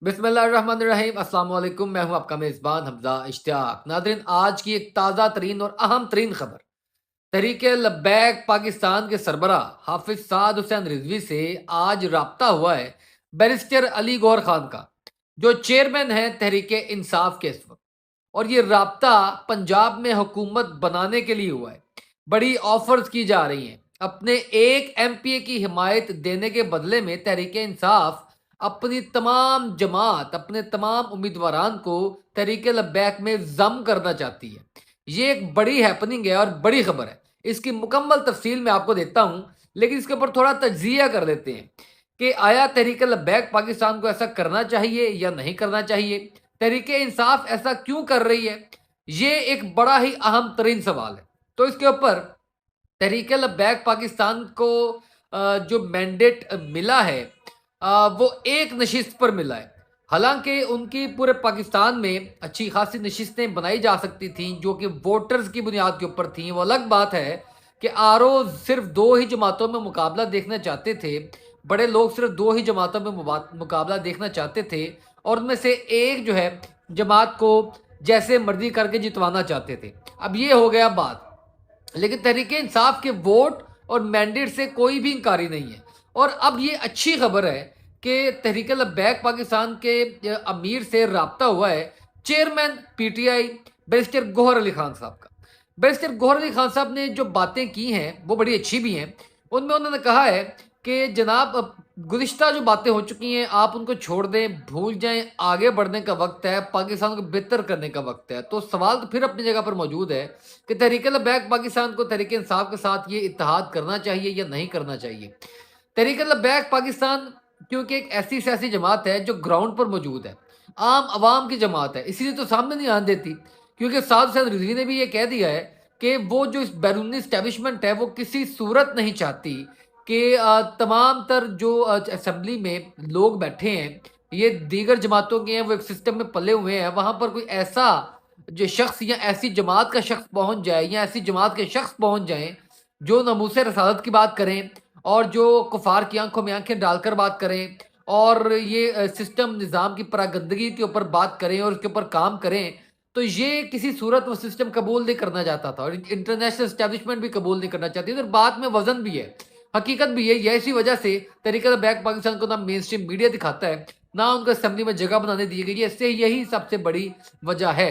बिस्मिल्लाहिर्रहमानिर्रहीम अस्सलाम वालेकुम। मैं हूं आपका मेज़बान हमजा इश्तियाक। नादरीन, आज की एक ताज़ा तरीन और अहम तरीन खबर तहरीके लब्बैक पाकिस्तान के सरबराह हाफिज साद हुसैन रिजवी से आज राब्ता हुआ है बैरिस्टर अली गौहर खान का, जो चेयरमैन है तहरीके इंसाफ के इस वक्त। और ये राब्ता पंजाब में हुकूमत बनाने के लिए हुआ है। बड़ी ऑफर्स की जा रही हैं। अपने एक एमपीए की हिमायत देने के बदले में तहरीके इंसाफ अपनी तमाम जमात, अपने तमाम उम्मीदवारान को तहरीके लब्बैक में जम करना चाहती है। ये एक बड़ी हैपनिंग है और बड़ी खबर है। इसकी मुकम्मल तफसील मैं आपको देता हूँ, लेकिन इसके ऊपर थोड़ा तज्जिया कर देते हैं कि आया तहरीके लब्बैक पाकिस्तान को ऐसा करना चाहिए या नहीं करना चाहिए। तहरीके इंसाफ ऐसा क्यों कर रही है, ये एक बड़ा ही अहम तरीन सवाल है। तो इसके ऊपर तहरीके लब्बैक पाकिस्तान को जो मैंडेट मिला है, वो एक नशिस्त पर मिला है। हालांकि उनकी पूरे पाकिस्तान में अच्छी खासी नशिस्तें बनाई जा सकती थीं जो कि वोटर्स की बुनियाद के ऊपर थीं। वो अलग बात है कि आरओ सिर्फ दो ही जमातों में मुकाबला देखना चाहते थे। बड़े लोग सिर्फ दो ही जमातों में मुकाबला देखना चाहते थे, और उनमें से एक जो है जमात को जैसे मर्जी करके जितवाना चाहते थे। अब ये हो गया बात। लेकिन तहरीके इंसाफ के वोट और मैंडेट से कोई भी इंकारी नहीं है। और अब ये अच्छी खबर है कि तहरीके लब्बैक पाकिस्तान के अमीर से राब्ता हुआ है chairman PTI barrister Gauhar Ali Khan साहब का। बैरिस्टर गौहर अली खान साहब ने जो बातें की हैं वो बड़ी अच्छी भी हैं। उनमें उन्होंने कहा है कि जनाब, गुज़िश्ता जो बातें हो चुकी हैं आप उनको छोड़ दें, भूल जाएं, आगे बढ़ने का वक्त है, पाकिस्तान को बेहतर करने का वक्त है। तो सवाल तो फिर अपनी जगह पर मौजूद है कि तहरीक लब्बैक पाकिस्तान को तहरीक इंसाफ के साथ ये इत्तेहाद करना चाहिए या नहीं करना चाहिए। तहरीक लब्बैक पाकिस्तान क्योंकि एक ऐसी सियासी जमात है जो ग्राउंड पर मौजूद है, आम आवाम की जमात है, इसीलिए तो सामने नहीं आने देती। क्योंकि साद हुसैन रिजवी ने भी ये कह दिया है कि वो जो इस बैरूनी इस्टेब्लिशमेंट है वो किसी सूरत नहीं चाहती कि तमाम तर जो असेंबली में लोग बैठे हैं ये दीगर जमातों के हैं, वो एक सिस्टम में पले हुए हैं, वहां पर कोई ऐसा जो शख्स या ऐसी जमात का शख्स पहुंच जाए या ऐसी जमात के शख्स पहुंच जाएं जो नमूस रसालत की बात करें और जो कुफार की आंखों में आंखें डालकर बात करें और ये सिस्टम निज़ाम की परागंदगी के ऊपर बात करें और उसके ऊपर काम करें। तो ये किसी सूरत वो सिस्टम कबूल नहीं करना चाहता था और इंटरनेशनल स्टैब्लिशमेंट भी कबूल नहीं करना चाहती थी। और बात में वजन भी है, हकीकत भी है। यह इसी वजह से तरीका बैक पाकिस्तान को ना मेन स्ट्रीम मीडिया दिखाता है, ना उनको असेंबली में जगह बनाने दी गई है। इससे यही सबसे बड़ी वजह है।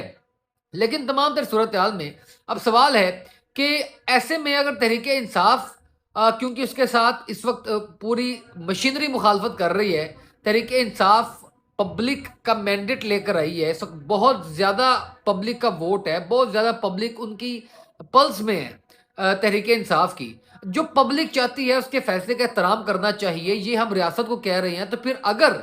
लेकिन तमाम तर सूरत हाल में अब सवाल है कि ऐसे में अगर तहरीके इंसाफ, क्योंकि उसके साथ इस वक्त पूरी मशीनरी मुखालफत कर रही है, तहरीके इंसाफ पब्लिक का मैंडेट लेकर आई है। इस वक्त बहुत ज़्यादा पब्लिक का वोट है, बहुत ज़्यादा पब्लिक उनकी पल्स में है। तहरीके इंसाफ की जो पब्लिक चाहती है उसके फैसले का एहतराम करना चाहिए, ये हम रियासत को कह रहे हैं। तो फिर अगर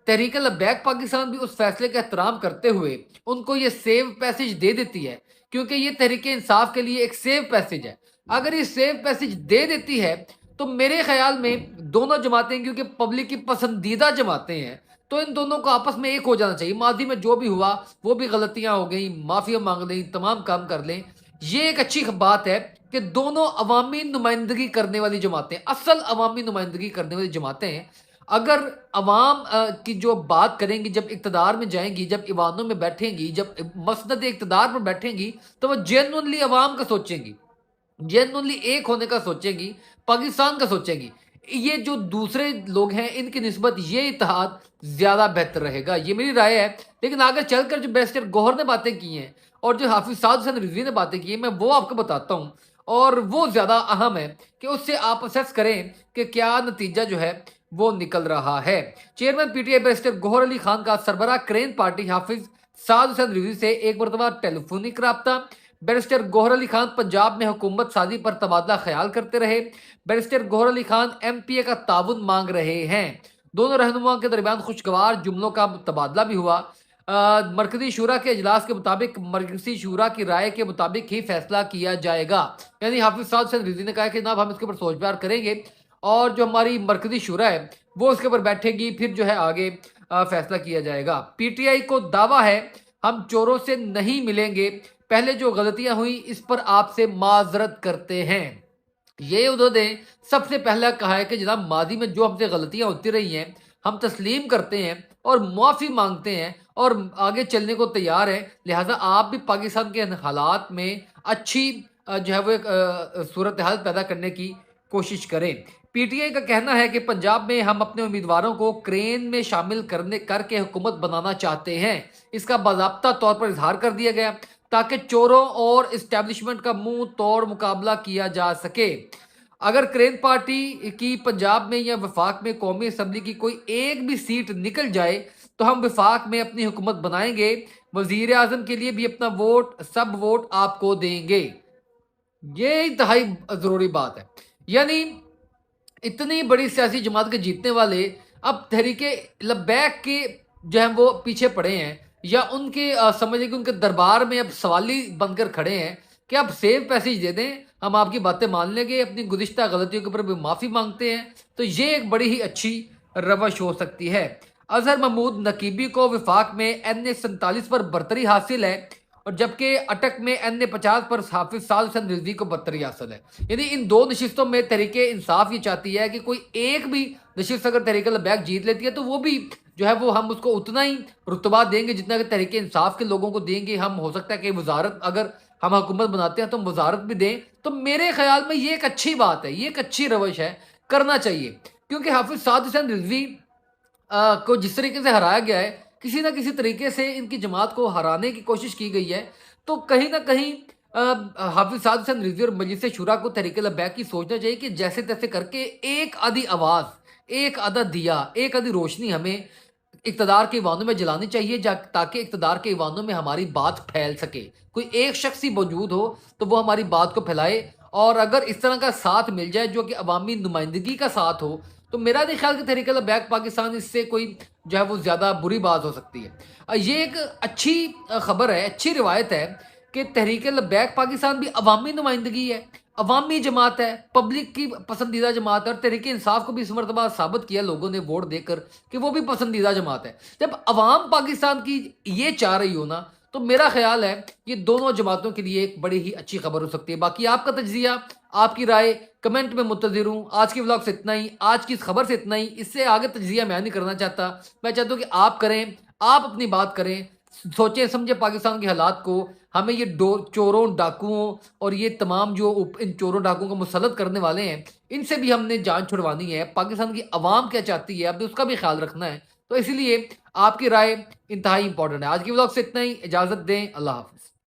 तहरीक लब्बैक पाकिस्तान भी उस फैसले का एहतराम करते हुए उनको ये सेव पैसेज दे देती है, क्योंकि ये तहरीक इंसाफ के लिए एक सेव पैसेज है, अगर ये सेव पैसेज दे देती है तो मेरे ख्याल में दोनों जमातें, क्योंकि पब्लिक की पसंदीदा जमातें हैं, तो इन दोनों को आपस में एक हो जाना चाहिए। माजी में जो भी हुआ वो भी गलतियां हो गई, माफिया मांग लें, तमाम काम कर लें। ये एक अच्छी बात है कि दोनों अवामी नुमाइंदगी करने वाली जमातें, असल अवामी नुमाइंदगी करने वाली जमातें, अगर अवाम की जो बात करेंगी, जब इक़्तिदार में जाएंगी, जब ईवानों में बैठेंगी, जब मसनद इक़्तिदार पर बैठेंगी, तो वह जेन्युइनली अवाम का सोचेंगी, जेन्युइनली एक होने का सोचेंगी, पाकिस्तान का सोचेंगी। ये जो दूसरे लोग हैं इनकी निस्बत ये इत्तेहाद ज़्यादा बेहतर रहेगा, ये मेरी राय है। लेकिन आगे चलकर जो बैरिस्टर गौहर ने बातें की हैं और जो हाफिज साद हुसैन रिजवी ने बातें की हैं, मैं वो आपको बताता हूँ। और वो ज़्यादा अहम है कि उससे आप असेस करें कि क्या नतीजा जो है वो निकल रहा है। Chairman PTI barrister Gauhar Ali Khan का सरबराह क्रेन पार्टी हाफिज साद हुसैन रिजवी से एक मरतबा टेलीफोनिक रब्ता। बैरिस्टर गौहर अली खान पंजाब में हुकूमत साजी पर तबादला ख्याल करते रहे। बैरिस्टर गौहर अली खान एमपीए का ताउन मांग रहे हैं। दोनों रहनुमाओं के दरमियान खुशगवार जुमलों का तबादला भी हुआ। मरकजी शूरा के इजलास के मुताबिक मरकजी शूरा की राय के मुताबिक ही फैसला किया जाएगा। यानी हाफिज साद हुसैन रिजवी ने कहा कि जनाब हम इसके ऊपर सोच विचार करेंगे और जो हमारी मरकजी शूरा है वो इसके ऊपर बैठेगी, फिर जो है आगे फैसला किया जाएगा। पीटीआई को दावा है हम चोरों से नहीं मिलेंगे, पहले जो गलतियां हुई इस पर आपसे माजरत करते हैं। ये उन्होंने सबसे पहला कहा है कि जनाब माजी में जो हमसे गलतियां होती रही हैं हम तस्लीम करते हैं और माफ़ी मांगते हैं और आगे चलने को तैयार हैं। लिहाजा आप भी पाकिस्तान के हालात में अच्छी जो है वो एक सूरत हाल पैदा करने की कोशिश करें। पीटीआई का कहना है कि पंजाब में हम अपने उम्मीदवारों को क्रेन में शामिल करके हुकूमत बनाना चाहते हैं। इसका बाज़ाब्ता तौर पर इजहार कर दिया गया ताकि चोरों और इस्टेब्लिशमेंट का मुंह तोड़ मुकाबला किया जा सके। अगर क्रेन पार्टी की पंजाब में या वफाक में कौमी असम्बली की कोई एक भी सीट निकल जाए तो हम वफाक में अपनी हुकूमत बनाएंगे। वजीर आजम के लिए भी अपना वोट सब वोट आपको देंगे। ये इंतहाई ज़रूरी बात है। यानी इतनी बड़ी सियासी जमात के जीतने वाले अब तहरीके लब्बैक के जो है वो पीछे पड़े हैं या उनके समझिए कि उनके दरबार में अब सवाली बनकर खड़े हैं कि आप सेफ पैसेज दे दें, हम आपकी बातें मान लेंगे, अपनी गुज़िश्ता गलतियों के ऊपर भी माफ़ी मांगते हैं। तो ये एक बड़ी ही अच्छी रवश हो सकती है। अजहर महमूद नकीबी को वफाक में NA-47 पर बरतरी हासिल है और जबकि अटक में NA-50 पर हाफिज साद हुसैन रिजवी को बरतरी हासिल है। यानी इन दो नशिस्तों में तहरीके इंसाफ ये चाहती है कि कोई एक भी नशिस्त अगर तहरीक लब्बैक जीत लेती है तो वो भी जो है वो हम उसको उतना ही रुतबा देंगे जितना कि तहरीके इंसाफ के लोगों को देंगे। हम हो सकता है कि वजारत अगर हम हुकूमत बनाते हैं तो हम वजारत भी दें। तो मेरे ख्याल में ये एक अच्छी बात है, ये एक अच्छी रवश है, करना चाहिए। क्योंकि हाफिज साद हुसैन रिजवी को जिस तरीके से हराया गया है, किसी ना किसी तरीके से इनकी जमात को हराने की कोशिश की गई है। तो कहीं ना कहीं हाफिज साद हुसैन रिजवी और मजलिस शुरा को तहरीक लब्बैक की सोचना चाहिए कि जैसे तैसे करके एक आधी आवाज़, एक आधा दिया, एक आधी रोशनी हमें इक़्तिदार के ईवानों में जलानी चाहिए ताकि इक़्तिदार के ईवानों में हमारी बात फैल सके। कोई एक शख्स ही मौजूद हो तो वो हमारी बात को फैलाए और अगर इस तरह का साथ मिल जाए जो कि अवामी नुमाइंदगी का साथ हो तो मेरा नहीं ख्याल कि तहरीक लब्बैक पाकिस्तान इससे कोई जो है वो ज़्यादा बुरी बात हो सकती है। ये एक अच्छी खबर है, अच्छी रिवायत है कि तहरीक लब्बैक पाकिस्तान भी अवामी नुमाइंदगी है, अवामी जमात है, पब्लिक की पसंदीदा जमात है और तहरीक इंसाफ को भी इस मरतबा साबित किया लोगों ने वोट देकर कि वो भी पसंदीदा जमात है। जब अवाम पाकिस्तान की ये चाह रही हो ना तो मेरा ख्याल है ये दोनों जमातों के लिए एक बड़ी ही अच्छी खबर हो सकती है। बाकी आपका तज्जिया, आपकी राय कमेंट में मुंतज़िर हूँ। आज की व्लॉग से इतना ही, आज की इस खबर से इतना ही। इससे आगे तज्जिया मैं नहीं करना चाहता। मैं चाहता हूँ कि आप करें, आप अपनी बात करें, सोचें समझे पाकिस्तान के हालात को। हमें ये चोरों डाकुओं और ये तमाम जो इन चोरों डाकुओं को मुसल्लत करने वाले हैं इनसे भी हमने जान छुड़वानी है। पाकिस्तान की आवाम क्या चाहती है अब उसका भी ख्याल रखना है। तो इसलिए आपकी राय इंतहाई इंपॉर्टेंट है। आज की व्लॉग से इतना ही, इजाज़त दें, अल्लाह हाफ़िज़।